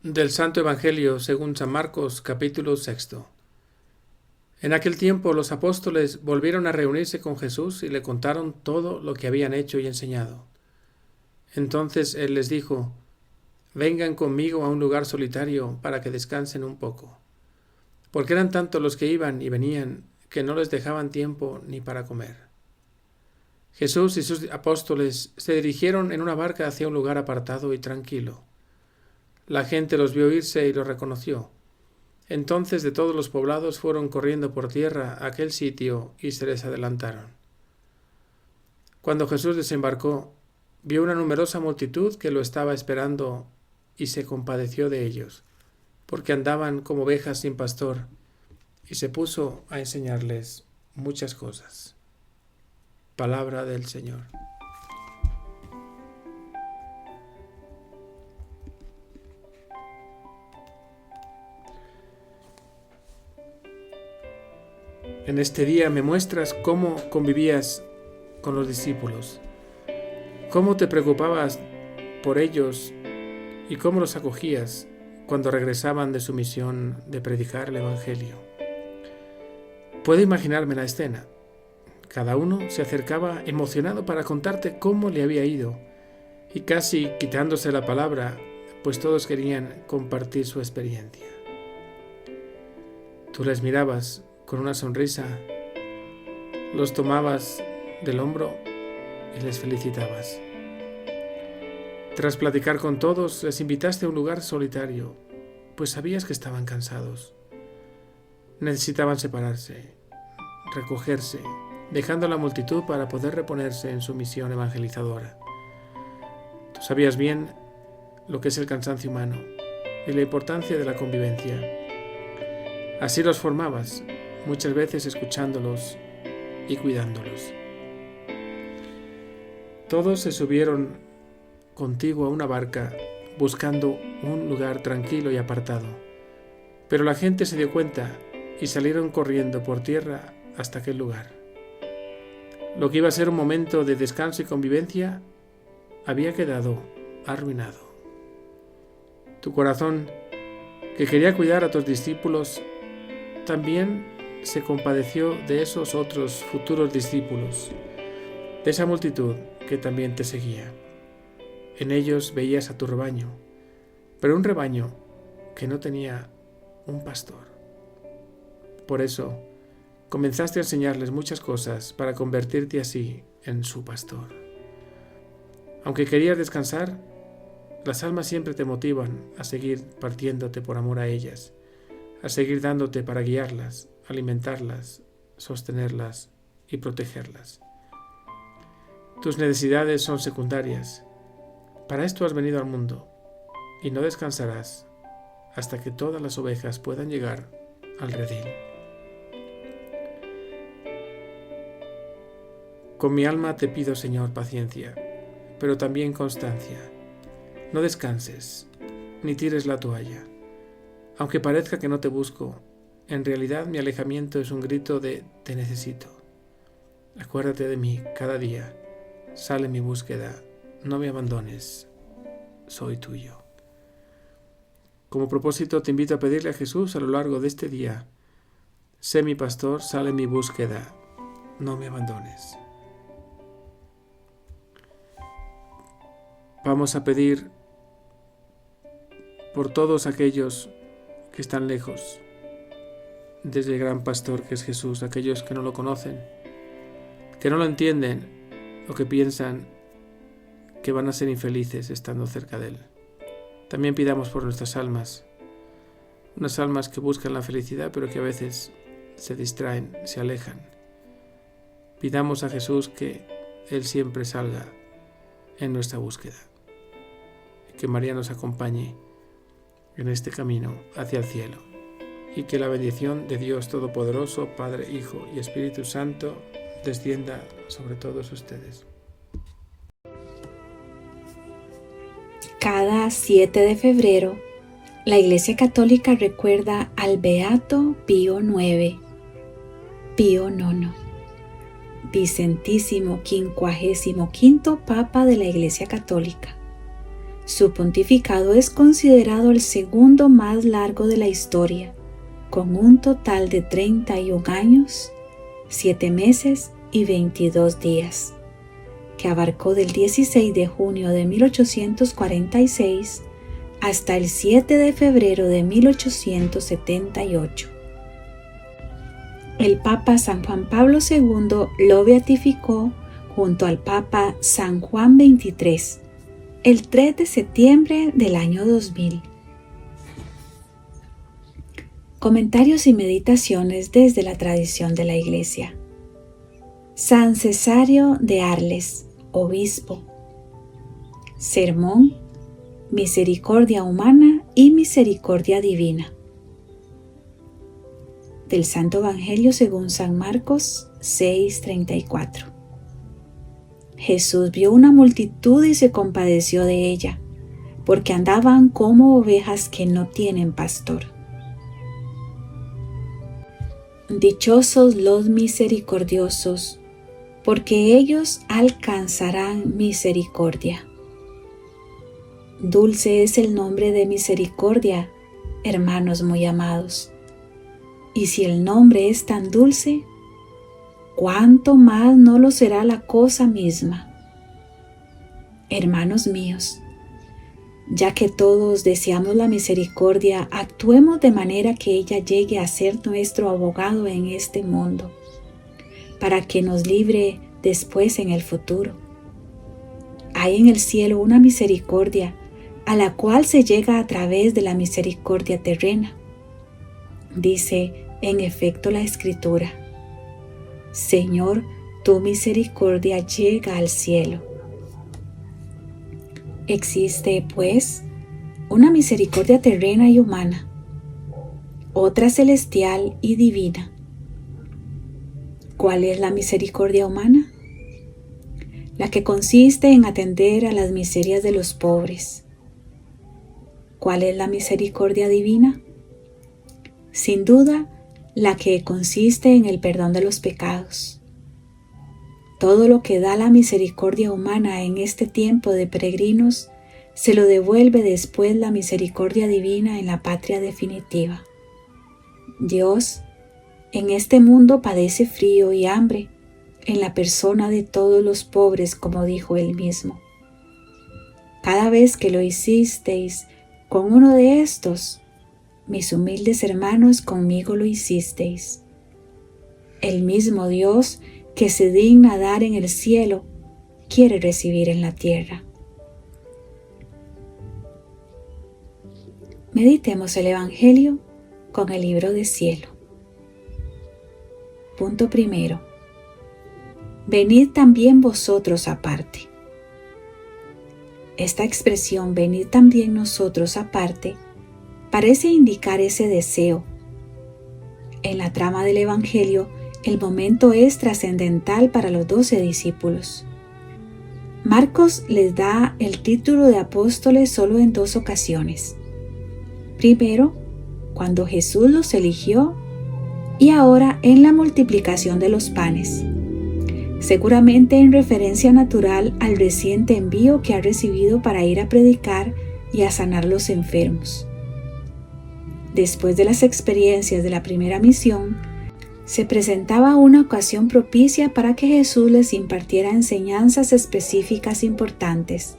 Del Santo Evangelio según San Marcos, capítulo 6. En aquel tiempo los apóstoles volvieron a reunirse con Jesús y le contaron todo lo que habían hecho y enseñado. Entonces él les dijo: «Vengan conmigo a un lugar solitario para que descansen un poco», porque eran tantos los que iban y venían que no les dejaban tiempo ni para comer. Jesús y sus apóstoles se dirigieron en una barca hacia un lugar apartado y tranquilo. La gente los vio irse y los reconoció. Entonces de todos los poblados fueron corriendo por tierra a aquel sitio y se les adelantaron. Cuando Jesús desembarcó, vio una numerosa multitud que lo estaba esperando y se compadeció de ellos, porque andaban como ovejas sin pastor, y se puso a enseñarles muchas cosas. Palabra del Señor. En este día me muestras cómo convivías con los discípulos, cómo te preocupabas por ellos y cómo los acogías cuando regresaban de su misión de predicar el Evangelio. Puedo imaginarme la escena. Cada uno se acercaba emocionado para contarte cómo le había ido y casi quitándose la palabra, pues todos querían compartir su experiencia. Tú les mirabas con una sonrisa, los tomabas del hombro y les felicitabas. Tras platicar con todos, les invitaste a un lugar solitario, pues sabías que estaban cansados. Necesitaban separarse, recogerse, dejando a la multitud para poder reponerse en su misión evangelizadora. Tú sabías bien lo que es el cansancio humano y la importancia de la convivencia. Así los formabas, muchas veces escuchándolos y cuidándolos. Todos se subieron contigo a una barca buscando un lugar tranquilo y apartado, pero la gente se dio cuenta y salieron corriendo por tierra hasta aquel lugar. Lo que iba a ser un momento de descanso y convivencia había quedado arruinado. Tu corazón, que quería cuidar a tus discípulos, también se compadeció de esos otros futuros discípulos, de esa multitud que también te seguía. En ellos veías a tu rebaño, pero un rebaño que no tenía un pastor. Por eso, comenzaste a enseñarles muchas cosas para convertirte así en su pastor. Aunque querías descansar, las almas siempre te motivan a seguir partiéndote por amor a ellas, a seguir dándote para guiarlas, alimentarlas, sostenerlas y protegerlas. Tus necesidades son secundarias. Para esto has venido al mundo y no descansarás hasta que todas las ovejas puedan llegar al redil. Con mi alma te pido, Señor, paciencia, pero también constancia. No descanses, ni tires la toalla. Aunque parezca que no te busco, en realidad mi alejamiento es un grito de «te necesito». Acuérdate de mí cada día, sale mi búsqueda, no me abandones, soy tuyo. Como propósito te invito a pedirle a Jesús a lo largo de este día: sé mi pastor, sale mi búsqueda, no me abandones. Vamos a pedir por todos aquellos que están lejos desde el gran pastor que es Jesús, aquellos que no lo conocen, que no lo entienden o que piensan que van a ser infelices estando cerca de Él. También pidamos por nuestras almas, unas almas que buscan la felicidad pero que a veces se distraen, se alejan. Pidamos a Jesús que Él siempre salga en nuestra búsqueda y que María nos acompañe en este camino hacia el cielo, y que la bendición de Dios Todopoderoso, Padre, Hijo y Espíritu Santo descienda sobre todos ustedes. Cada 7 de febrero, la Iglesia Católica recuerda al Beato Pío IX, Pío IX, Vicentísimo 55º Papa de la Iglesia Católica. Su pontificado es considerado el segundo más largo de la historia, con un total de 31 años, 7 meses y 22 días, que abarcó del 16 de junio de 1846 hasta el 7 de febrero de 1878. El Papa San Juan Pablo II lo beatificó junto al Papa San Juan XXIII el 3 de septiembre del año 2000. Comentarios y meditaciones desde la tradición de la Iglesia. San Cesario de Arles, obispo. Sermón: Misericordia humana y misericordia divina. Del Santo Evangelio según San Marcos 6:34. Jesús vio una multitud y se compadeció de ella, porque andaban como ovejas que no tienen pastor. Dichosos los misericordiosos, porque ellos alcanzarán misericordia. Dulce es el nombre de misericordia, hermanos muy amados. Y si el nombre es tan dulce, ¿cuánto más no lo será la cosa misma? Hermanos míos, ya que todos deseamos la misericordia, actuemos de manera que ella llegue a ser nuestro abogado en este mundo, para que nos libre después en el futuro. Hay en el cielo una misericordia a la cual se llega a través de la misericordia terrena. Dice en efecto la Escritura: Señor, tu misericordia llega al cielo. Existe, pues, una misericordia terrena y humana, otra celestial y divina. ¿Cuál es la misericordia humana? La que consiste en atender a las miserias de los pobres. ¿Cuál es la misericordia divina? Sin duda, la que consiste en el perdón de los pecados. Todo lo que da la misericordia humana en este tiempo de peregrinos, se lo devuelve después la misericordia divina en la patria definitiva. Dios, en este mundo padece frío y hambre, en la persona de todos los pobres, como dijo él mismo. Cada vez que lo hicisteis con uno de estos, mis humildes hermanos, conmigo lo hicisteis. El mismo Dios que se digna dar en el cielo, quiere recibir en la tierra. Meditemos el Evangelio con el libro de cielo. Punto primero. Venid también vosotros aparte. Esta expresión, venid también nosotros aparte, parece indicar ese deseo. En la trama del Evangelio, el momento es trascendental para los 12 discípulos. Marcos les da el título de apóstoles solo en 2 ocasiones. Primero, cuando Jesús los eligió, y ahora en la multiplicación de los panes, seguramente en referencia natural al reciente envío que ha recibido para ir a predicar y a sanar los enfermos. Después de las experiencias de la primera misión, se presentaba una ocasión propicia para que Jesús les impartiera enseñanzas específicas importantes,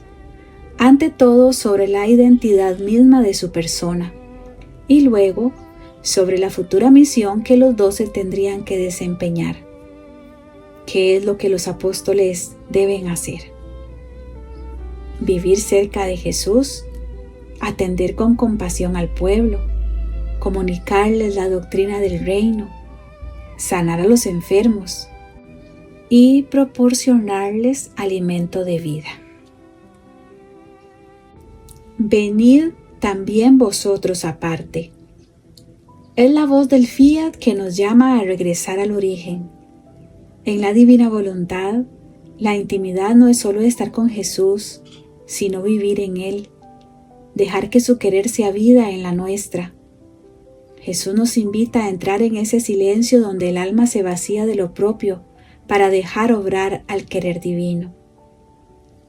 ante todo sobre la identidad misma de su persona, y luego sobre la futura misión que los 12 tendrían que desempeñar. ¿Qué es lo que los apóstoles deben hacer? Vivir cerca de Jesús, atender con compasión al pueblo, comunicarles la doctrina del reino, sanar a los enfermos y proporcionarles alimento de vida. Venid también vosotros aparte. Es la voz del fiat que nos llama a regresar al origen. En la divina voluntad, la intimidad no es solo estar con Jesús, sino vivir en Él, dejar que su querer sea vida en la nuestra. Jesús nos invita a entrar en ese silencio donde el alma se vacía de lo propio para dejar obrar al querer divino.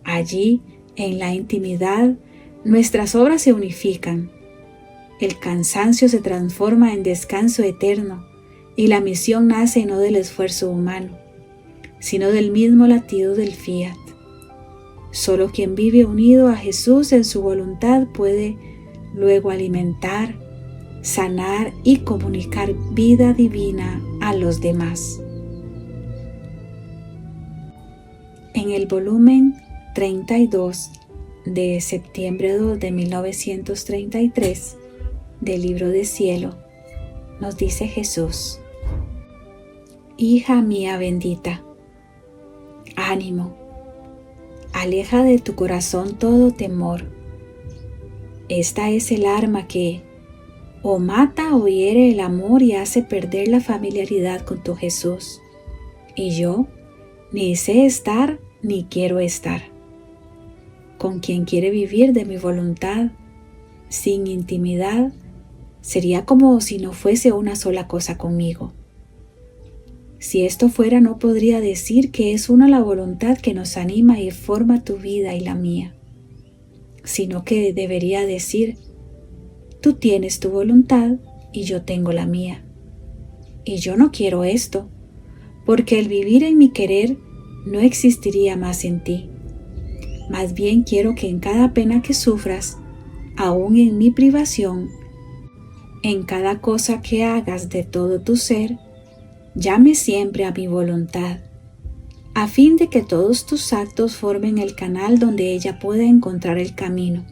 Allí, en la intimidad, nuestras obras se unifican, el cansancio se transforma en descanso eterno y la misión nace no del esfuerzo humano, sino del mismo latido del fiat. Solo quien vive unido a Jesús en su voluntad puede luego alimentar, sanar y comunicar vida divina a los demás. En el volumen 32 de septiembre 2 de 1933 del Libro de Cielo, nos dice Jesús: Hija mía bendita, ánimo, aleja de tu corazón todo temor. Esta es el arma que o mata o hiere el amor y hace perder la familiaridad con tu Jesús. Y yo ni sé estar ni quiero estar con quien quiere vivir de mi voluntad. Sin intimidad, sería como si no fuese una sola cosa conmigo. Si esto fuera, no podría decir que es una la voluntad que nos anima y forma tu vida y la mía, sino que debería decir: tú tienes tu voluntad y yo tengo la mía. Y yo no quiero esto, porque el vivir en mi querer no existiría más en ti. Más bien quiero que en cada pena que sufras, aún en mi privación, en cada cosa que hagas de todo tu ser, llame siempre a mi voluntad, a fin de que todos tus actos formen el canal donde ella pueda encontrar el camino,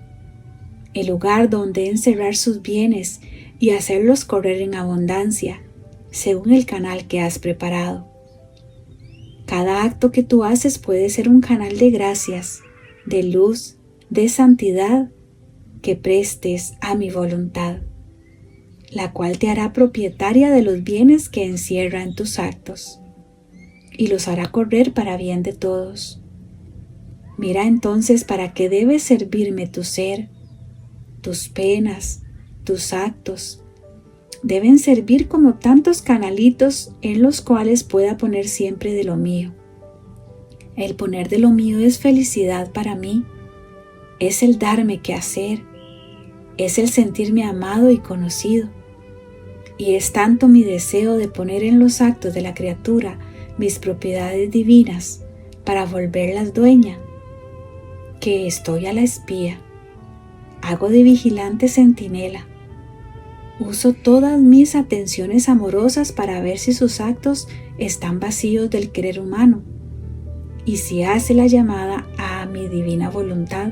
el lugar donde encerrar sus bienes y hacerlos correr en abundancia, según el canal que has preparado. Cada acto que tú haces puede ser un canal de gracias, de luz, de santidad, que prestes a mi voluntad, la cual te hará propietaria de los bienes que encierra en tus actos, y los hará correr para bien de todos. Mira entonces para qué debe servirme tu ser. Tus penas, tus actos, deben servir como tantos canalitos en los cuales pueda poner siempre de lo mío. El poner de lo mío es felicidad para mí, es el darme que hacer, es el sentirme amado y conocido. Y es tanto mi deseo de poner en los actos de la criatura mis propiedades divinas para volverlas dueña, que estoy a la espía, hago de vigilante centinela, uso todas mis atenciones amorosas para ver si sus actos están vacíos del querer humano y si hace la llamada a mi divina voluntad,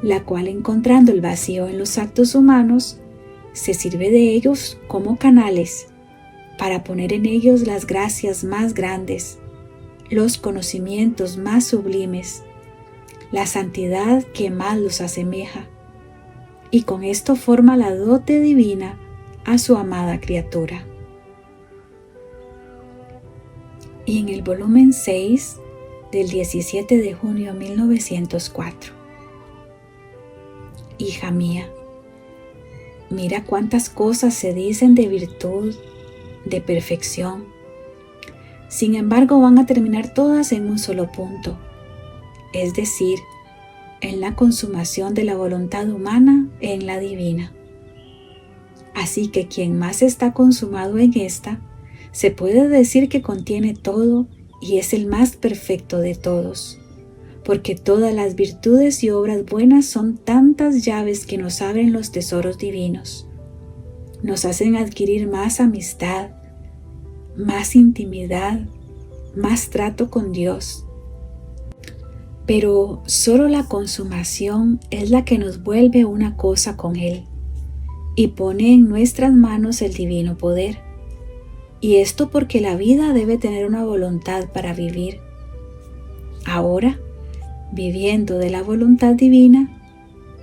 la cual, encontrando el vacío en los actos humanos, se sirve de ellos como canales para poner en ellos las gracias más grandes, los conocimientos más sublimes, la santidad que más los asemeja, y con esto forma la dote divina a su amada criatura. Y en el volumen 6 del 17 de junio de 1904. Hija mía, mira cuántas cosas se dicen de virtud, de perfección. Sin embargo, van a terminar todas en un solo punto, es decir, en la consumación de la voluntad humana en la divina. Así que quien más está consumado en esta, se puede decir que contiene todo y es el más perfecto de todos, porque todas las virtudes y obras buenas son tantas llaves que nos abren los tesoros divinos, nos hacen adquirir más amistad, más intimidad, más trato con Dios. Pero solo la consumación es la que nos vuelve una cosa con Él y pone en nuestras manos el divino poder. Y esto porque la vida debe tener una voluntad para vivir. Ahora, viviendo de la voluntad divina,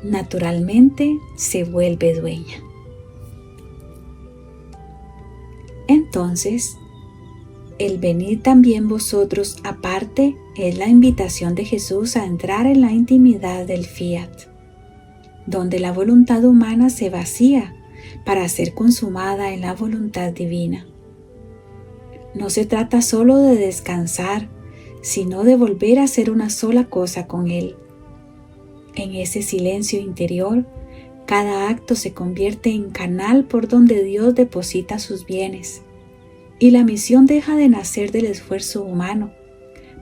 naturalmente se vuelve dueña. Entonces, el venid también vosotros aparte es la invitación de Jesús a entrar en la intimidad del fiat, donde la voluntad humana se vacía para ser consumada en la voluntad divina. No se trata solo de descansar, sino de volver a ser una sola cosa con Él. En ese silencio interior, cada acto se convierte en canal por donde Dios deposita sus bienes, y la misión deja de nacer del esfuerzo humano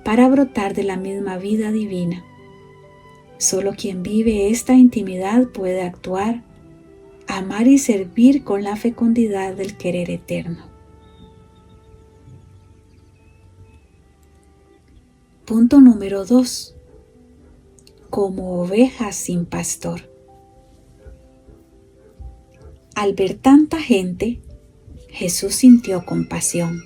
para brotar de la misma vida divina. Solo quien vive esta intimidad puede actuar, amar y servir con la fecundidad del querer eterno. Punto número 2. Como ovejas sin pastor. Al ver tanta gente, Jesús sintió compasión,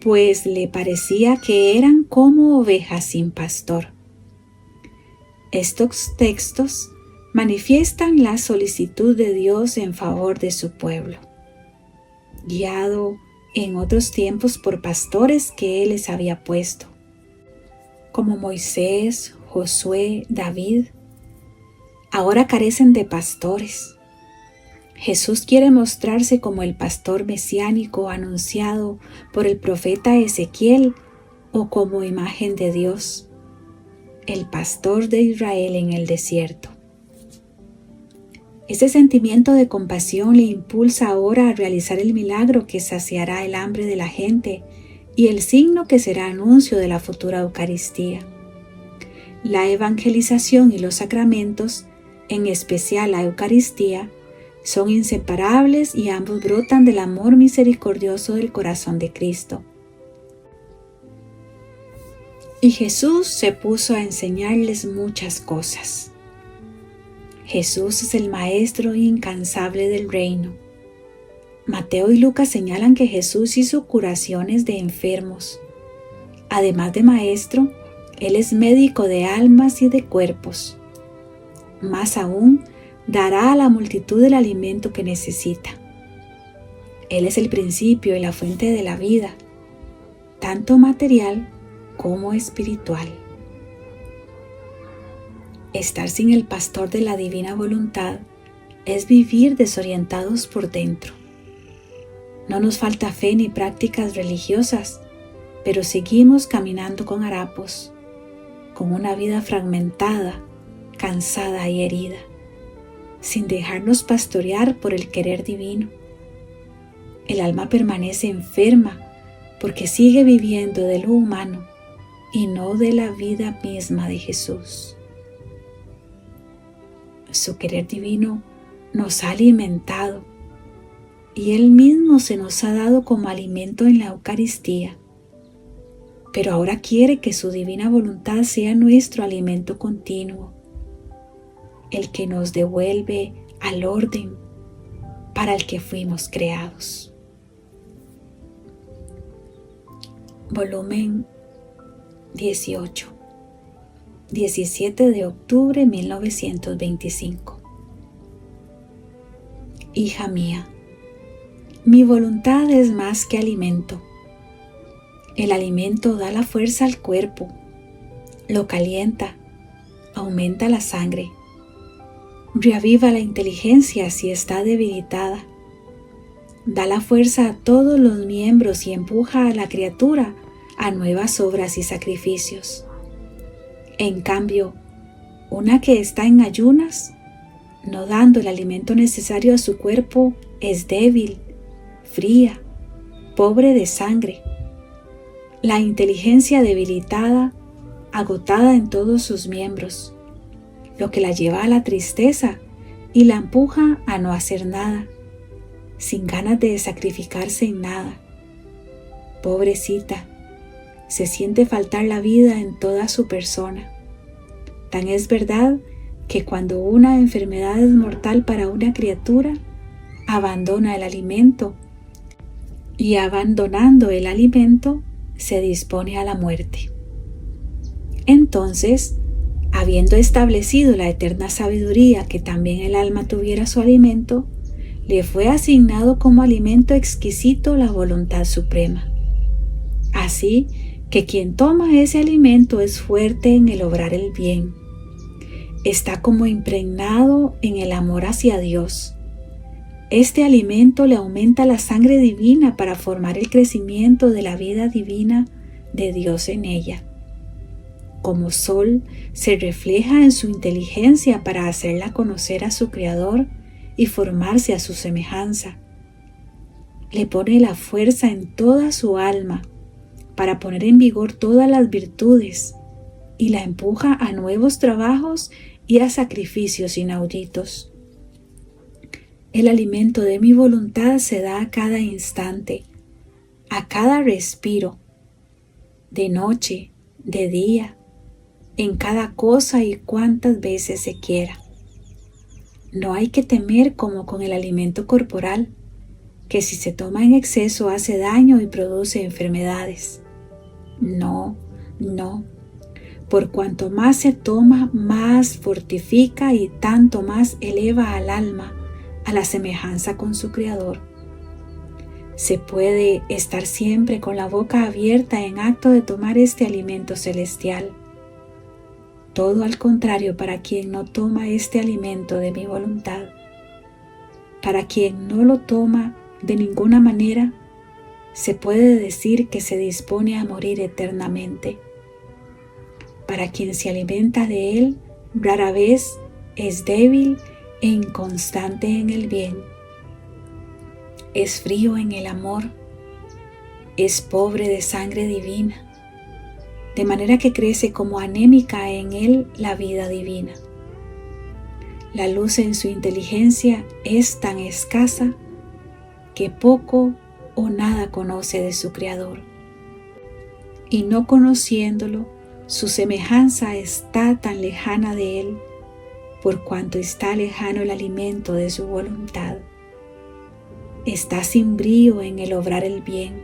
pues le parecía que eran como ovejas sin pastor. Estos textos manifiestan la solicitud de Dios en favor de su pueblo, guiado en otros tiempos por pastores que Él les había puesto, como Moisés, Josué, David. Ahora carecen de pastores. Jesús quiere mostrarse como el pastor mesiánico anunciado por el profeta Ezequiel o como imagen de Dios, el pastor de Israel en el desierto. Ese sentimiento de compasión le impulsa ahora a realizar el milagro que saciará el hambre de la gente y el signo que será anuncio de la futura Eucaristía. La evangelización y los sacramentos, en especial la Eucaristía, son inseparables y ambos brotan del amor misericordioso del corazón de Cristo. Y Jesús se puso a enseñarles muchas cosas. Jesús es el maestro incansable del reino. Mateo y Lucas señalan que Jesús hizo curaciones de enfermos. Además de maestro, Él es médico de almas y de cuerpos. Más aún, dará a la multitud el alimento que necesita. Él es el principio y la fuente de la vida, tanto material como espiritual. Estar sin el pastor de la divina voluntad es vivir desorientados por dentro. No nos falta fe ni prácticas religiosas, pero seguimos caminando con harapos, con una vida fragmentada, cansada y herida, sin dejarnos pastorear por el querer divino. El alma permanece enferma porque sigue viviendo de lo humano y no de la vida misma de Jesús. Su querer divino nos ha alimentado y Él mismo se nos ha dado como alimento en la Eucaristía. Pero ahora quiere que su divina voluntad sea nuestro alimento continuo, el que nos devuelve al orden para el que fuimos creados. Volumen 18, 17 de octubre 1925. Hija mía, mi voluntad es más que alimento. El alimento da la fuerza al cuerpo, lo calienta, aumenta la sangre, reaviva la inteligencia si está debilitada, da la fuerza a todos los miembros y empuja a la criatura a nuevas obras y sacrificios. En cambio, una que está en ayunas, no dando el alimento necesario a su cuerpo, es débil, fría, pobre de sangre. La inteligencia debilitada, agotada en todos sus miembros, lo que la lleva a la tristeza y la empuja a no hacer nada, sin ganas de sacrificarse en nada. Pobrecita, se siente faltar la vida en toda su persona. Tan es verdad que cuando una enfermedad es mortal para una criatura, abandona el alimento y abandonando el alimento se dispone a la muerte. Entonces, habiendo establecido la eterna sabiduría que también el alma tuviera su alimento, le fue asignado como alimento exquisito la voluntad suprema. Así que quien toma ese alimento es fuerte en el obrar el bien. Está como impregnado en el amor hacia Dios. Este alimento le aumenta la sangre divina para formar el crecimiento de la vida divina de Dios en ella. como sol, se refleja en su inteligencia para hacerla conocer a su Creador y formarse a su semejanza. Le pone la fuerza en toda su alma para poner en vigor todas las virtudes y la empuja a nuevos trabajos y a sacrificios inauditos. El alimento de mi voluntad se da a cada instante, a cada respiro, de noche, de día, en cada cosa y cuantas veces se quiera. No hay que temer como con el alimento corporal, que si se toma en exceso hace daño y produce enfermedades. No. Por cuanto más se toma, más fortifica y tanto más eleva al alma a la semejanza con su Creador. Se puede estar siempre con la boca abierta en acto de tomar este alimento celestial. Todo al contrario para quien no toma este alimento de mi voluntad. Para quien no lo toma de ninguna manera, se puede decir que se dispone a morir eternamente. Para quien se alimenta de él, rara vez es débil e inconstante en el bien. Es frío en el amor, es pobre de sangre divina, de manera que crece como anémica en él la vida divina. La luz en su inteligencia es tan escasa que poco o nada conoce de su Creador. Y no conociéndolo, su semejanza está tan lejana de él, por cuanto está lejano el alimento de su voluntad. Está sin brío en el obrar el bien,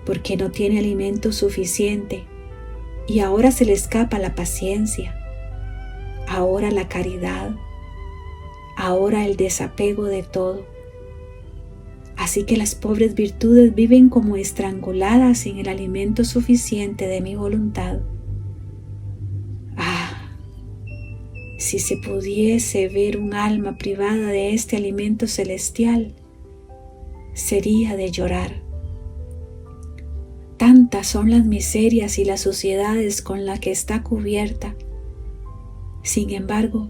porque no tiene alimento suficiente, y ahora se le escapa la paciencia, ahora la caridad, ahora el desapego de todo. Así que las pobres virtudes viven como estranguladas sin el alimento suficiente de mi voluntad. Si se pudiese ver un alma privada de este alimento celestial, sería de llorar. Tantas son las miserias y las suciedades con las que está cubierta. Sin embargo,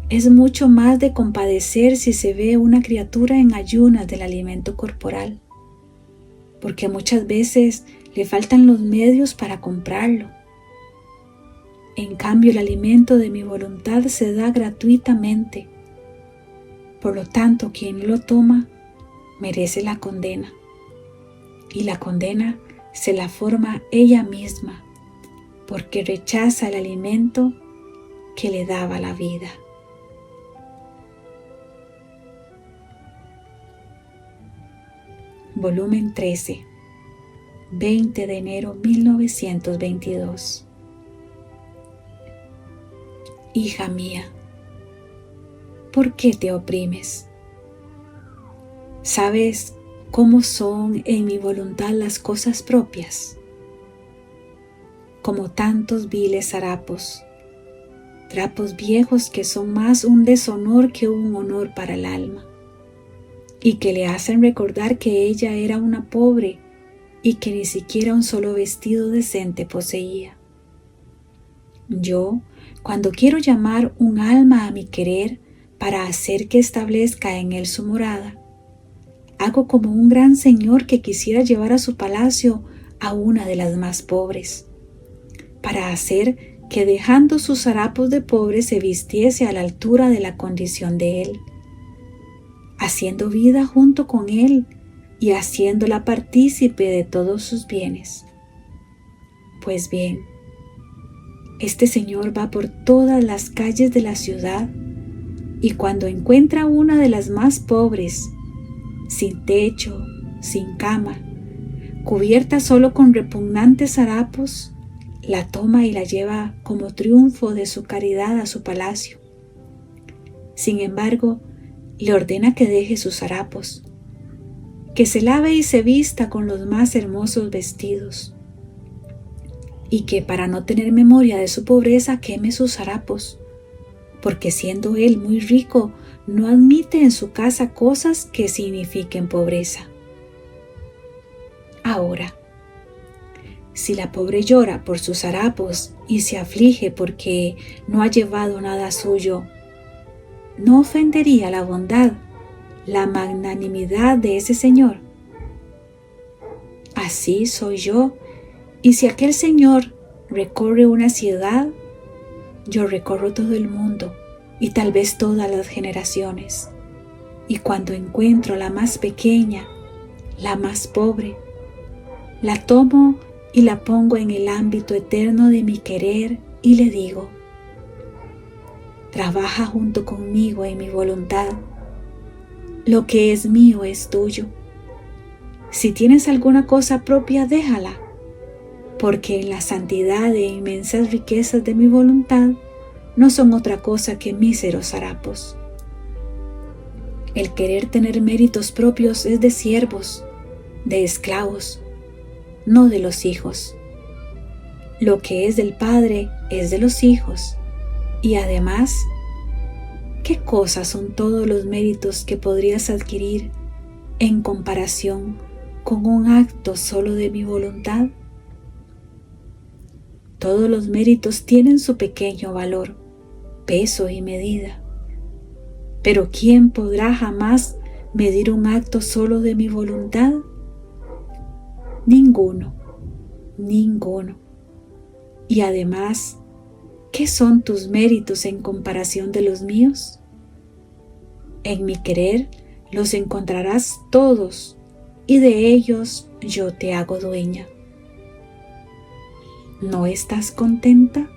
es mucho más de compadecer si se ve una criatura en ayunas del alimento corporal, porque muchas veces le faltan los medios para comprarlo. En cambio, el alimento de mi voluntad se da gratuitamente. Por lo tanto, quien lo toma merece la condena, y la condena se la forma ella misma, porque rechaza el alimento que le daba la vida. Volumen 13, 20 de enero 1922. Hija mía, ¿por qué te oprimes? ¿Sabes cómo son en mi voluntad las cosas propias? Como tantos viles harapos, trapos viejos que son más un deshonor que un honor para el alma, y que le hacen recordar que ella era una pobre y que ni siquiera un solo vestido decente poseía. Yo, cuando quiero llamar un alma a mi querer para hacer que establezca en él su morada, hago como un gran señor que quisiera llevar a su palacio a una de las más pobres, para hacer que dejando sus harapos de pobre se vistiese a la altura de la condición de él, haciendo vida junto con él y haciéndola partícipe de todos sus bienes. Pues bien, este señor va por todas las calles de la ciudad y cuando encuentra una de las más pobres, sin techo, sin cama, cubierta solo con repugnantes harapos, la toma y la lleva como triunfo de su caridad a su palacio. Sin embargo, le ordena que deje sus harapos, que se lave y se vista con los más hermosos vestidos, y que para no tener memoria de su pobreza queme sus harapos, porque siendo él muy rico, no admite en su casa cosas que signifiquen pobreza. Ahora, Si la pobre llora por sus harapos y se aflige porque no ha llevado nada suyo, ¿no ofendería la bondad, la magnanimidad de ese Señor? Así soy yo, y si aquel Señor recorre una ciudad, yo recorro todo el mundo y tal vez todas las generaciones. Y cuando encuentro la más pequeña, la más pobre, la tomo y la pongo en el ámbito eterno de mi querer y le digo: trabaja junto conmigo en mi voluntad. Lo que es mío es tuyo. Si tienes alguna cosa propia, déjala, porque en la santidad e inmensas riquezas de mi voluntad no son otra cosa que míseros harapos. El querer tener méritos propios es de siervos, de esclavos, no de los hijos. Lo que es del Padre es de los hijos. Y además, ¿qué cosas son todos los méritos que podrías adquirir en comparación con un acto solo de mi voluntad? Todos los méritos tienen su pequeño valor, peso y medida. Pero ¿quién podrá jamás medir un acto solo de mi voluntad? Ninguno, ninguno. Y además, ¿qué son tus méritos en comparación de los míos? En mi querer los encontrarás todos, y de ellos yo te hago dueña. ¿No estás contenta?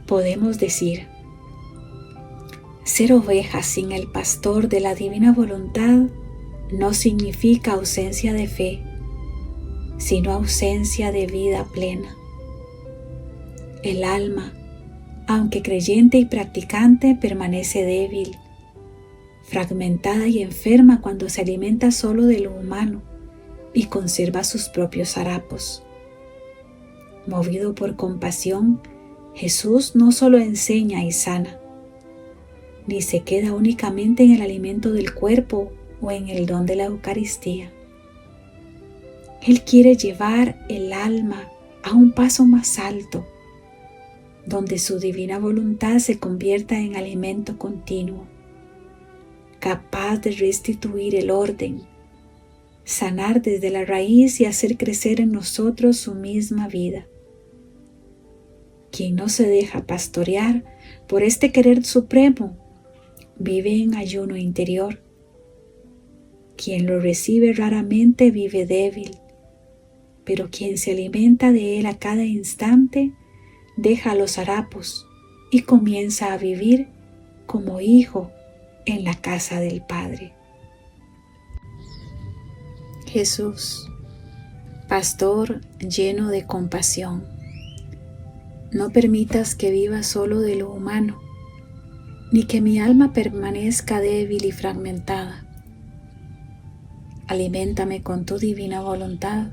Podemos decir: ser oveja sin el pastor de la divina voluntad no significa ausencia de fe, sino ausencia de vida plena. El alma, aunque creyente y practicante, permanece débil, fragmentada y enferma cuando se alimenta solo de lo humano y conserva sus propios harapos. Movido por compasión, Jesús no solo enseña y sana, ni se queda únicamente en el alimento del cuerpo o en el don de la Eucaristía. Él quiere llevar el alma a un paso más alto, donde su divina voluntad se convierta en alimento continuo, capaz de restituir el orden, sanar desde la raíz y hacer crecer en nosotros su misma vida. Quien no se deja pastorear por este querer supremo, vive en ayuno interior. Quien lo recibe raramente vive débil, pero quien se alimenta de él a cada instante, deja los harapos y comienza a vivir como hijo en la casa del Padre. Jesús, pastor lleno de compasión, no permitas que viva solo de lo humano, ni que mi alma permanezca débil y fragmentada. Aliméntame con tu divina voluntad.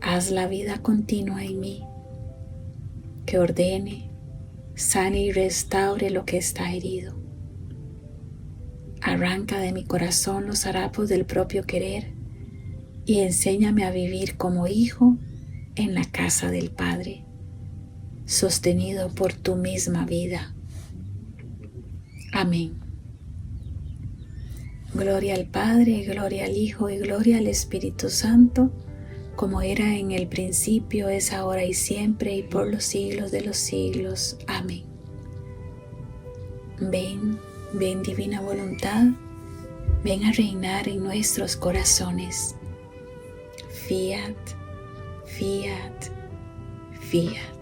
Haz la vida continua en mí, que ordene, sane y restaure lo que está herido. Arranca de mi corazón los harapos del propio querer y enséñame a vivir como hijo en la casa del Padre, sostenido por tu misma vida. Amén. Gloria al Padre, gloria al Hijo y gloria al Espíritu Santo, como era en el principio, es ahora y siempre, y por los siglos de los siglos. Amén. Ven, ven divina voluntad, ven a reinar en nuestros corazones. Fiat, fiat, fiat.